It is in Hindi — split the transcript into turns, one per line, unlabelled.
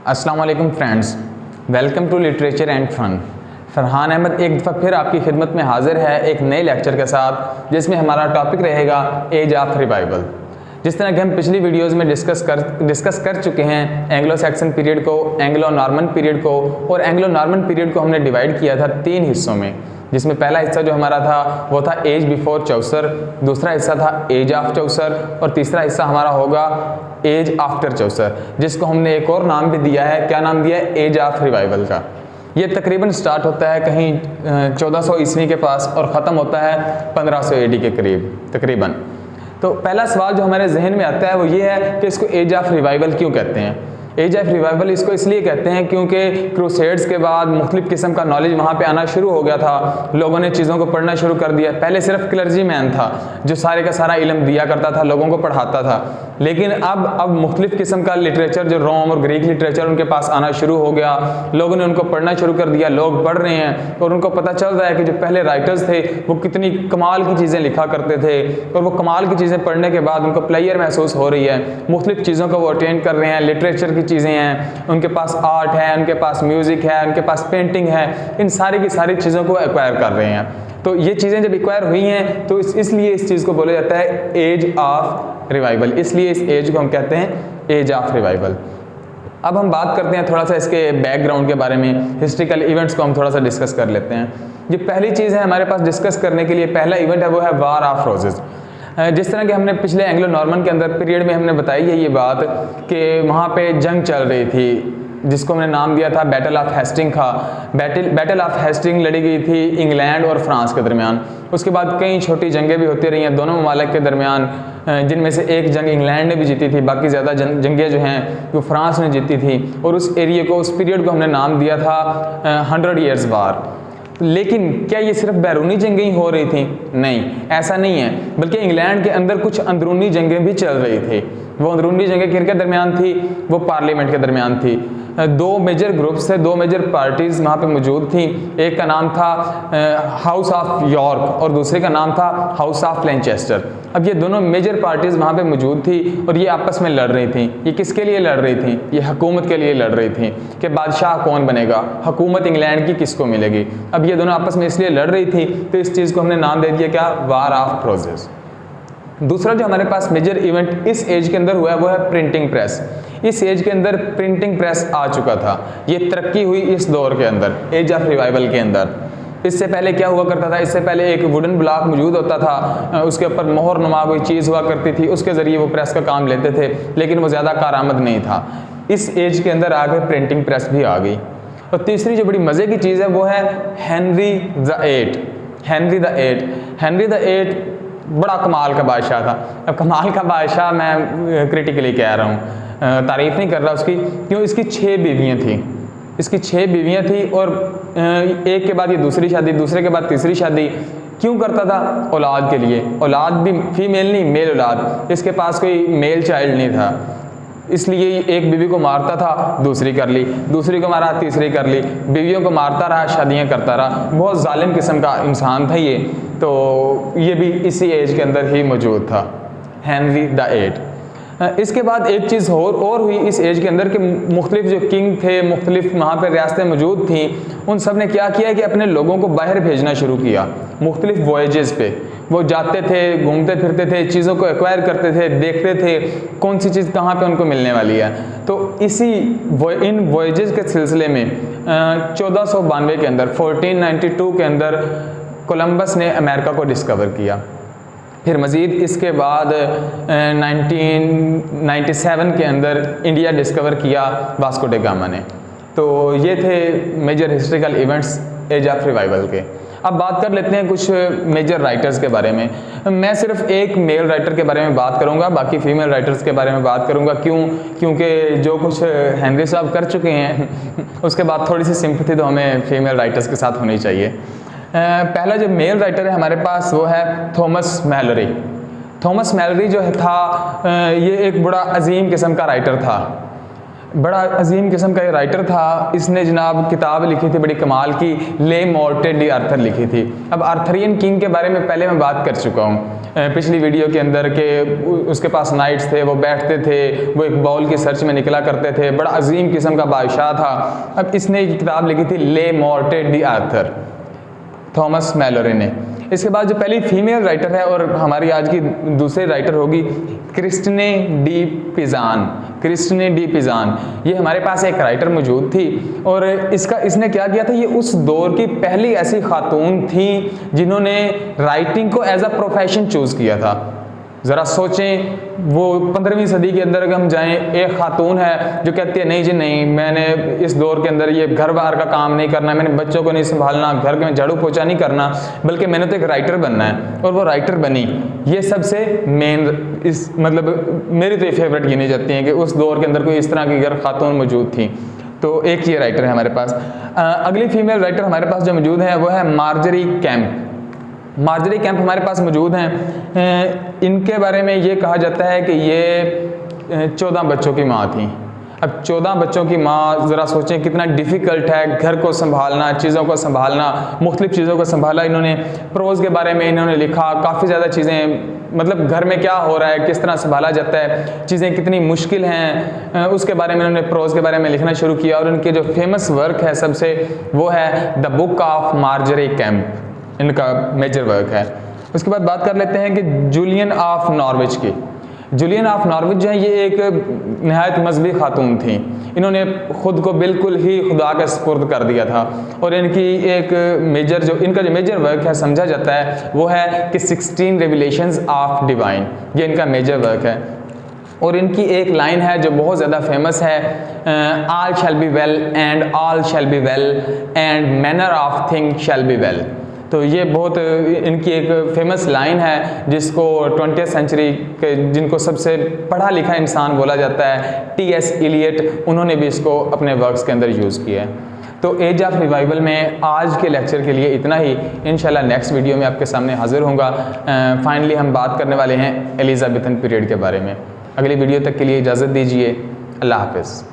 अस्सलाम वालेकुम friends, welcome to literature and fun. Farhan Ahmad एक दफ़ा फिर आपकी खिदमत में हाजिर है एक नए लेक्चर के साथ, जिसमें हमारा टॉपिक रहेगा एज ऑफ रिवाइवल। जिस तरह कि हम पिछली वीडियोस में डिस्कस कर चुके हैं, एंग्लो सैक्सन पीरियड को, एंग्लो नॉर्मन पीरियड को और एंग्लो नॉर्मन पीरियड को हमने डिवाइड किया था 3 हिस्सों में, जिसमें पहला हिस्सा जो हमारा था वो था एज बिफोर चौसर, दूसरा हिस्सा था एज ऑफ चौसर और तीसरा हिस्सा हमारा होगा एज आफ्टर चौसर, जिसको हमने एक और नाम भी दिया है। क्या नाम दिया है? एज ऑफ रिवाइवल का। ये तकरीबन स्टार्ट होता है कहीं 1400 ईस्वी के पास और ख़त्म होता है 1500 AD के करीब तकरीबन। तो पहला सवाल जो हमारे जहन में आता है वो ये है कि इसको एज ऑफ रिवाइवल क्यों कहते हैं। एज ऑफ रिवाइवल इसको इसलिए कहते हैं क्योंकि क्रूसेड्स के बाद मुख्तलिफ किस्म का नॉलेज वहाँ पे आना शुरू हो गया था। लोगों ने चीज़ों को पढ़ना शुरू कर दिया। पहले सिर्फ क्लर्जी मैन था जो सारे का सारा इल्म दिया करता था, लोगों को पढ़ाता था, लेकिन अब मुख्तलिफ किस्म का लिटरेचर जो रोम और ग्रीक लिटरेचर उनके पास आना शुरू हो गया। लोगों ने उनको पढ़ना शुरू कर दिया, लोग पढ़ रहे हैं और उनको पता चल रहा है कि जो पहले राइटर्स थे वो कितनी कमाल की चीज़ें लिखा करते थे और वो कमाल की चीज़ें पढ़ने के बाद उनको प्लेयर महसूस हो रही है। मुख्तलिफ चीज़ों को वो अटेंड कर रहे हैं, लिटरेचर की चीज़ें हैं, उनके पास आर्ट है, उनके पास म्यूज़िक है, उनके पास पेंटिंग है, इन सारी की सारी चीज़ों को एक्वायर कर रहे हैं। तो ये चीज़ें जब एक्वायर हुई हैं तो इसलिए इस चीज़ को बोला जाता है एज ऑफ रिवाइवल। इसलिए इस एज को हम कहते हैं एज ऑफ रिवाइवल। अब हम बात करते हैं थोड़ा सा इसके बैकग्राउंड के बारे में, हिस्ट्रिकल इवेंट्स को हम थोड़ा सा डिस्कस कर लेते हैं। ये पहली चीज़ है हमारे पास डिस्कस करने के लिए, पहला इवेंट है वो है वार ऑफ रोजेज़। जिस तरह कि हमने पिछले एंग्लो नॉर्मन के अंदर पीरियड में हमने बताई है ये बात कि वहाँ पे जंग चल रही थी जिसको हमने नाम दिया था बैटल ऑफ हेस्टिंग का। बैटल ऑफ हेस्टिंग लड़ी गई थी इंग्लैंड और फ्रांस के दरमियान। उसके बाद कई छोटी जंगें भी होती रही हैं दोनों ममालिक के दरमियान, जिनमें से एक जंग इंग्लैंड ने भी जीती थी, बाकी ज़्यादा जंगें जो हैं वो फ्रांस ने जीती थी। और उस एरिए को, उस पीरियड को हमने नाम दिया था 100 ईयर्स वार। लेकिन क्या ये सिर्फ बैरूनी जंगें ही हो रही थी? नहीं, ऐसा नहीं है, बल्कि इंग्लैंड के अंदर कुछ अंदरूनी जंगें भी चल रही थी। वो अंदरूनी जंगें किनके दरमियान थी? वो पार्लियामेंट के दरमियान थी। 2 मेजर ग्रुप्स थे, 2 मेजर पार्टीज़ वहाँ पे मौजूद थी। एक का नाम था हाउस ऑफ यॉर्क और दूसरे का नाम था हाउस ऑफ लैनचेस्टर। अब ये दोनों मेजर पार्टीज़ वहाँ पे मौजूद थी और ये आपस में लड़ रही थी। ये किसके लिए लड़ रही थी? ये हुकूमत के लिए लड़ रही थी कि बादशाह कौन बनेगा, हुकूमत इंग्लैंड की किसको मिलेगी। अब ये दोनों आपस में इसलिए लड़ रही थी तो इस चीज़ को हमने नाम दे दिया क्या? War of roses. दूसरा जो हमारे पास मेजर इवेंट इस एज के अंदर हुआ है वो है प्रिंटिंग प्रेस। इस एज के अंदर प्रिंटिंग प्रेस आ चुका था। ये तरक्की हुई इस दौर के अंदर, एज ऑफ रिवाइवल के अंदर। इससे पहले क्या हुआ करता था? इससे पहले एक वुडन ब्लॉक मौजूद होता था, उसके ऊपर मोहर नुमा कोई चीज़ हुआ करती थी, उसके ज़रिए वो प्रेस का काम लेते थे, लेकिन वो ज़्यादा कारआमद नहीं था। इस एज के अंदर आगे प्रिंटिंग प्रेस भी आ गई। और तीसरी जो बड़ी मज़े की चीज़ है वो है Henry the eight. Henry the eight बड़ा कमाल का बादशाह था। अब कमाल का बादशाह मैं क्रिटिकली कह रहा हूँ, तारीफ़ नहीं कर रहा उसकी, क्यों? इसकी 6 बीवियाँ थी। इसकी 6 बीवियाँ थी और एक के बाद ये दूसरी शादी, दूसरे के बाद तीसरी शादी। क्यों करता था? औलाद के लिए। औलाद भी फीमेल नहीं, मेल औलाद। इसके पास कोई मेल चाइल्ड नहीं था, इसलिए एक बीवी को मारता था, दूसरी कर ली, दूसरी को मारा, तीसरी कर ली, बीवियों को मारता रहा, शादियां करता रहा। बहुत जालिम किस्म का इंसान था ये। तो ये भी इसी एज के अंदर ही मौजूद था, हेनरी द एट। इसके बाद एक चीज़ और हुई इस एज के अंदर कि मुख्तलिफ जो किंग थे, मुख्तलिफ वहाँ पर रियासतें मौजूद थी, उन सब ने क्या किया कि अपने लोगों को बाहर भेजना शुरू किया। मुख्तलिफ वॉयजेज़ पे वो जाते थे, घूमते फिरते थे, चीज़ों को एक्वायर करते थे, देखते थे कौन सी चीज़ कहाँ पे उनको मिलने वाली है। तो इन वॉयजेज़ के सिलसिले में 1492 के अंदर, 1492 के अंदर कोलंबस ने अमेरिका को डिस्कवर किया। फिर मज़ीद इसके बाद 1997 के अंदर इंडिया डिस्कवर किया वास्को ड गामा ने। तो ये थे major historical events age of revival के। अब बात कर लेते हैं कुछ मेजर राइटर्स के बारे में। मैं सिर्फ एक मेल राइटर के बारे में बात करूंगा, बाकी फीमेल राइटर्स के बारे में बात करूंगा। क्योंकि जो कुछ हेनरी साहब कर चुके हैं उसके बाद थोड़ी सी सिंपैथी तो हमें फीमेल राइटर्स के साथ होनी चाहिए। पहला जो मेल राइटर है हमारे पास वो है थॉमस मैलोरी। थॉमस मैलोरी जो था ये एक बड़ा अजीम किस्म का राइटर था। बड़ा अजीम किस्म का ये राइटर था। इसने जनाब किताब लिखी थी बड़ी कमाल की, ले मोर्टे डी आर्थर लिखी थी। अब आर्थरियन किंग के बारे में पहले मैं बात कर चुका हूँ पिछली वीडियो के अंदर के उसके पास नाइट्स थे, वो बैठते थे, वो एक बाउल की सर्च में निकला करते थे, बड़ा अजीम किस्म का बादशाह था। अब इसने एक किताब लिखी थी ले मोर्टे डी आर्थर, थॉमस मैलोरे ने। इसके बाद जो पहली फीमेल राइटर है और हमारी आज की दूसरी राइटर होगी क्रिस्टने डी पिज़ान। क्रिस्टने डी पिज़ान ये हमारे पास एक राइटर मौजूद थी और इसने क्या किया था, ये उस दौर की पहली ऐसी खातून थी जिन्होंने राइटिंग को एज अ प्रोफेशन चूज़ किया था। ज़रा सोचें, वो 15वीं सदी के अंदर अगर हम जाएं, एक खातून है जो कहती है नहीं जी नहीं, मैंने इस दौर के अंदर ये घर बाहर का काम नहीं करना, मैंने बच्चों को नहीं संभालना, घर में झाड़ू पोछा नहीं करना, बल्कि मैंने तो एक राइटर बनना है। और वो राइटर बनी। ये सबसे मेन मतलब मेरी तो ये फेवरेट गिनी जाती हैं कि उस दौर के अंदर कोई इस तरह की घर खातून मौजूद थी। तो एक ये राइटर है हमारे पास। अगली फीमेल राइटर हमारे पास जो मौजूद है वो है मार्जरी कैंप। मार्जरी कैंप हमारे पास मौजूद हैं। इनके बारे में ये कहा जाता है कि ये 14 बच्चों की माँ थी। अब 14 बच्चों की माँ, ज़रा सोचें कितना डिफ़िकल्ट है घर को संभालना, चीज़ों को संभालना, मुख्तलिफ़ चीज़ों को संभाला। इन्होंने प्रोज़ के बारे में इन्होंने लिखा, काफ़ी ज़्यादा चीज़ें, मतलब घर में क्या हो रहा है, किस तरह संभाला जाता है, चीज़ें कितनी मुश्किल हैं, उसके बारे में इन्होंने प्रोज़ के बारे में लिखना शुरू किया। और उनके जो फेमस वर्क है सबसे, वो है the book of Marjorie camp, इनका मेजर वर्क है। उसके बाद बात कर लेते हैं कि जूलियन ऑफ नॉर्विच की। जूलियन ऑफ नॉर्विच जो है ये एक नहायत मजहबी खातून थी। इन्होंने ख़ुद को बिल्कुल ही खुदा के सुपुर्द कर दिया था और इनकी एक इनका जो मेजर वर्क है समझा जाता है वो है कि 16 रेवलेशंस ऑफ डिवाइन, ये इनका मेजर वर्क है। और इनकी एक लाइन है जो बहुत ज़्यादा फेमस है, all shall be well and all shall be well and manner of thing shall be well. तो ये बहुत इनकी एक फेमस लाइन है जिसको 20th सेंचुरी के जिनको सबसे पढ़ा लिखा इंसान बोला जाता है, T.S. एलियट, उन्होंने भी इसको अपने वर्क्स के अंदर यूज़ किया है। तो एज ऑफ रिवाइवल में आज के लेक्चर के लिए इतना ही। इंशाल्लाह नेक्स्ट वीडियो में आपके सामने हाजिर होऊंगा। फाइनली हम बात करने वाले हैं एलिज़ाबेथन पीरियड के बारे में। अगली वीडियो तक के लिए इजाज़त दीजिए। अल्लाह हाफ़िज़।